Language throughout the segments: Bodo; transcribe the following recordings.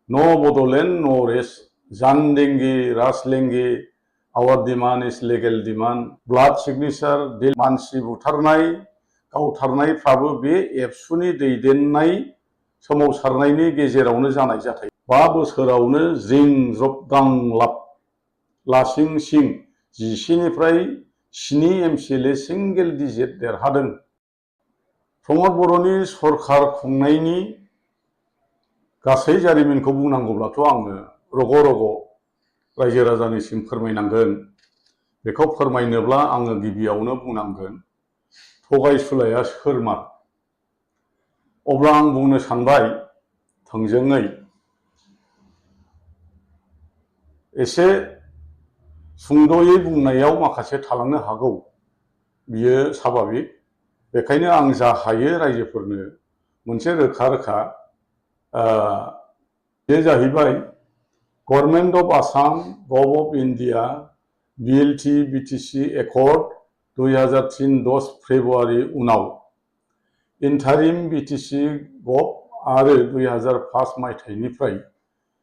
नो बड'लेण्ड नो रेस्ट जान देंगे राज लेंगे our demand is legal demand blood signature मानसि बुथारनाय गावथारनायफ्राबो बे एबसुनि दैदेननाय सोमावसारनायनि गेजेरावनो जानाय जाथाय 5 बोसोरावनो ज्रिं ज्रब गांलाब लासिं सिं 11 निफ्राय 7 एमसिएलए सिंगेल डिजिट देरहादों। प्रमद बर'नि सरकार खुंनायनि गासै जारिमिनखौ बुंनांगौब्लाथ' आङो रग' रग' रायजो राजानिसिम फोरमायनांगोन। बेखौ फोरमायनोब्ला आङो गिबियावनो बुंनांगोन थगायसुलाया सोरमार। अब्ला आं बुंनो सानबाय थोंजोङै एसे सुंद'यै बुंनायाव माखासे थालांनो हागौ, बियो स्वाभाबिक। बेखायनो आं जा हायो रायजोफोरनो मोनसे रोखा रोखा बे जाहैबाय गभर्नमेंट अफ आसाम गभ of India BLT BTC accord 2003 10 February उनाव इन्टारिम बिटिसि गभ आरो 2005 मायथाइनिफ्राय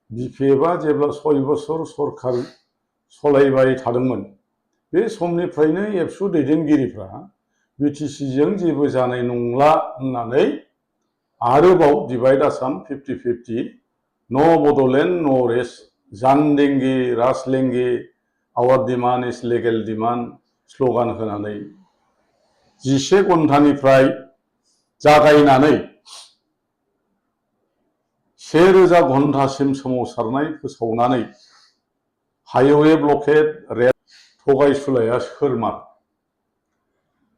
बिपिएफआ जेब्ला 6 बोसोर सरकार सलायबाय थादोंमोन, बे समनिफ्रायनो एबसु दैदेनगिरिफ्रा बिटिसिजों जेबो जानाय नंला होननानै आरोबाव डिवाइड आसाम 50-50 नो बड'लेण्ड नो रेस्ट जान देंगे राज लेंगे our demand is legal demand slogan होनानै 11 घन्टानिफ्राय जागायनानै 1000 घन्टासिम सोमावसारनाय फोसावनानै हाइवे ब्लकेड रेल थगायसुलाया सोरमार।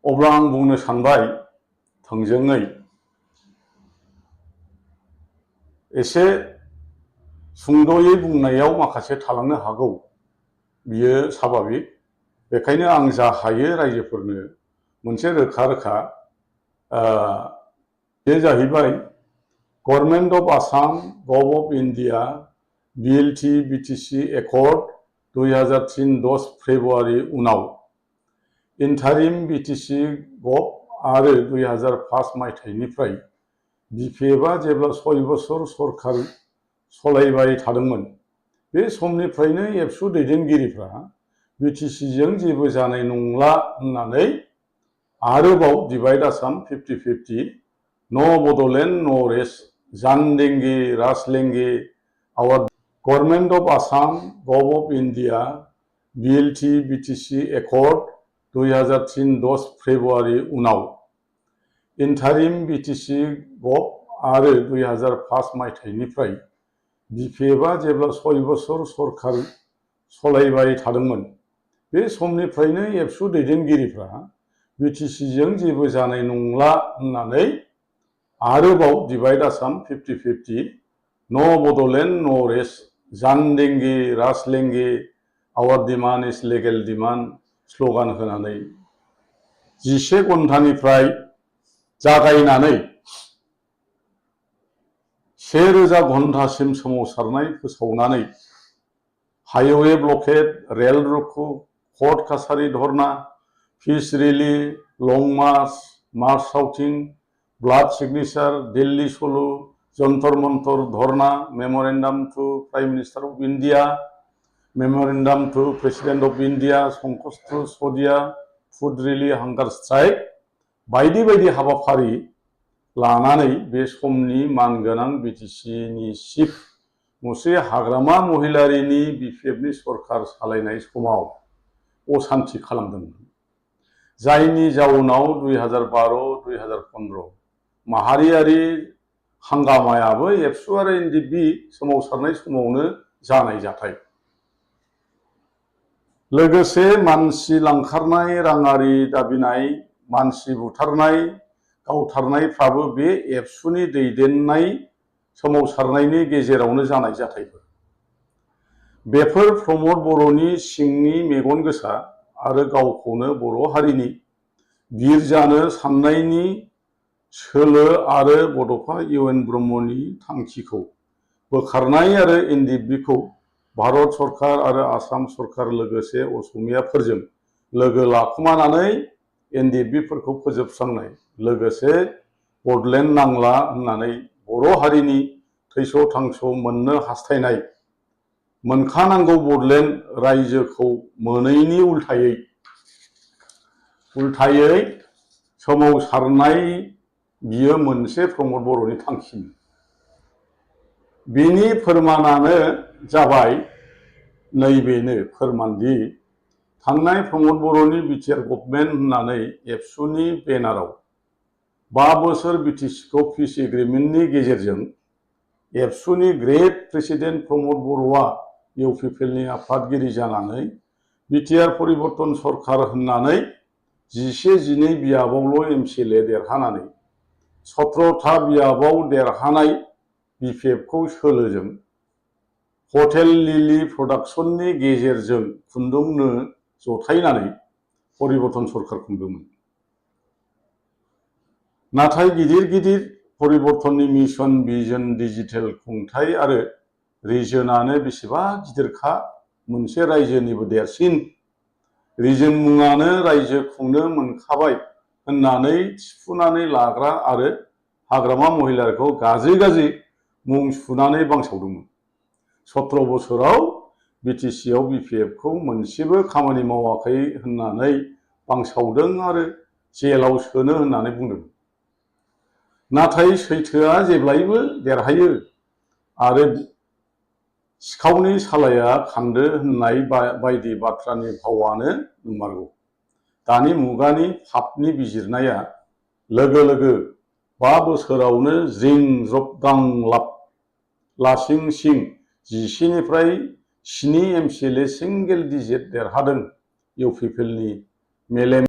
अब्ला आं बुंनो सानबाय थोंजोङै एसे सुंद'यै बुंनायाव माखासे थालांनो हागौ, बियो स्वाभाबिक। बेखायनो आं जा हायो रायजोफोरनो मोनसे रोखा रोखा बे जाहैबाय गभर्नमेंट अफ आसाम गभ of India BLT BTC accord 2003 10 February उनाव इन्टारिम बिटिसि गभ आरो 2005 मायथाइनिफ्राय बिपिएफआ जेब्ला 6 बोसोर सरकार सलायबाय थादोंमोन, बे समनिफ्रायनो एबसु दैदेनगिरिफ्रा बिटिसिजों जेबो जानाय नंला होननानै आरोबाव डिवाइड आसाम 50-50 नो बड'लेण्ड नो रेस्ट जान देंगे राज लेंगे आवर गभर्नमेंट अफ आसाम गभ of India BLT BTC accord 2003 10 February उनाव इन्टारिम बिटिसि गभ आरो 2005 मायथाइनिफ्राय बिपिएफआ जेब्ला 6 बोसोर सरकार सलायबाय थादोंमोन, बे समनिफ्रायनो एबसु दैदेनगिरिफ्रा बिटिसिजों जेबो जानाय नंला होननानै आरोबाव डिवाइड आसाम 50-50 नो बड'लेण्ड नो रेस्ट जान देंगे राज लेंगे our demand is legal demand slogan होनानै 11 घन्टानिफ्राय जागायनानै 1000 घन्टासिम सोमावसारनाय फोसावनानै हाइवे ब्लकेड रेल रोको कर्ट काछारी dharna peace rally long march march साउथिं ब्लाड सिगनेचार दिल्ली सोलो Jantar Mantar dharna memorandum to prime minister of India memorandum to president of India संकष्ट सदिया फुड रेली हांगार स्ट्राइक बायदि बायदि हाबाफारि लानानै बे समनि मानगोनां बिटिसिनि चिफ मुस्रि हाग्रामा महिलारिनि बिपिएफनि सरकार सालायनाय समाव असान्ति खालामदोंमोन, जायनि जाउनाव 2012-2015 माहारियारि हांगामायाबो एबसु आरो एनडिएफबि सोमावसारनाय समावनो जानाय जाथाय। लोगोसे मानसि लांखारनाय राङारि दाबिनाय मानसि बुथारनाय गावथारनायफ्राबो बे एबसुनि दैदेननाय सोमावसारनायनि गेजेरावनो जानाय जाथायफोर। बेफोर प्रमद बर'नि सिंनि मेगन गोसा आरो गावखौनो बर' हारिनि बिर जानो साननायनि सोलो आरो बड'फा इउएन ब्रह्मनि थांखिखौ बोखारनाय आरो एनडिएफबिखौ भारत सरकार आरो आसाम सरकार लोगोसे असमियाफोरजों लोगो लाखुमानानै एनडिएफबिफोरखौ फोजोबस्रांनाय लोगोसे बडलेण्ड नांला होननानै बर' हारिनि थैस' थांस' मोननो हास्थायनाय मोनखानांगौ बडलेण्ड रायजोखौ मोनैनि उल्थायै सोमावसारनाय बियो मोनसे प्रमद बर'नि थांखि। बिनि फोरमानानो जाबाय नैबेनो फोरमानदि थांनाय प्रमद बर'नि बिटिआर गभर्नमेन्ट होननानै एबसुनि बेनाराव 5 बोसोर बिटिसिखौ पिस एग्रिमेन्टनि गेजेरजों एबसुनि ग्रेट प्रेसिडेन्ट प्रमद बर'आ इउपिपिएलनि आफादगिरि जानानै बिटिआर परिबर्तन सरकार होननानै 11-12 बियाबावल' एमसिएलए देरहानानै 17था बियाबाव देरहानाय बिपिएफखौ सोलोजों हटेल लिलि प्रडाक्शननि गेजेरजों खुन्दुंनो जथायनानै परिबर्तन सरकार खुंदोंमोन। नाथाय गिदिर परिबर्तननि मिशन भिजन डिजिटेल खुंथाय आरो रिजनानो बेसेबा गिदिरखा मोनसे रायजोनिबो देरसिन रिजन मुङानो रायजो खुंनो मोनखाबाय होननानै थिफुनानै लाग्रा आरो हाग्रामा महिलारिखौ गाज्रि मुं सुनानै बांसावदोंमोन। 17 बोसोराव बिटिसिआव बिपिएफखौ मोनसेबो खामानि मावाखै होननानै बांसावदों आरो जेलाव सोनो होननानै बुंदों। नाथाय सैथोआ जेब्लायबो देरहायो आरो सिखावनि सालाया खान्दो होननाय बायदि बाथ्रानि भावानो नंमारगौ। दानि मुगानि फाफनि बिजिरनाया लोगो 5 बोसोरावनो ज्रिं ज्रब गांलाब लासिं सिं 11निफ्राय 7 एमसिएलए सिंगेल डिजिट देरहादों इउपिपिएलनि मेलेम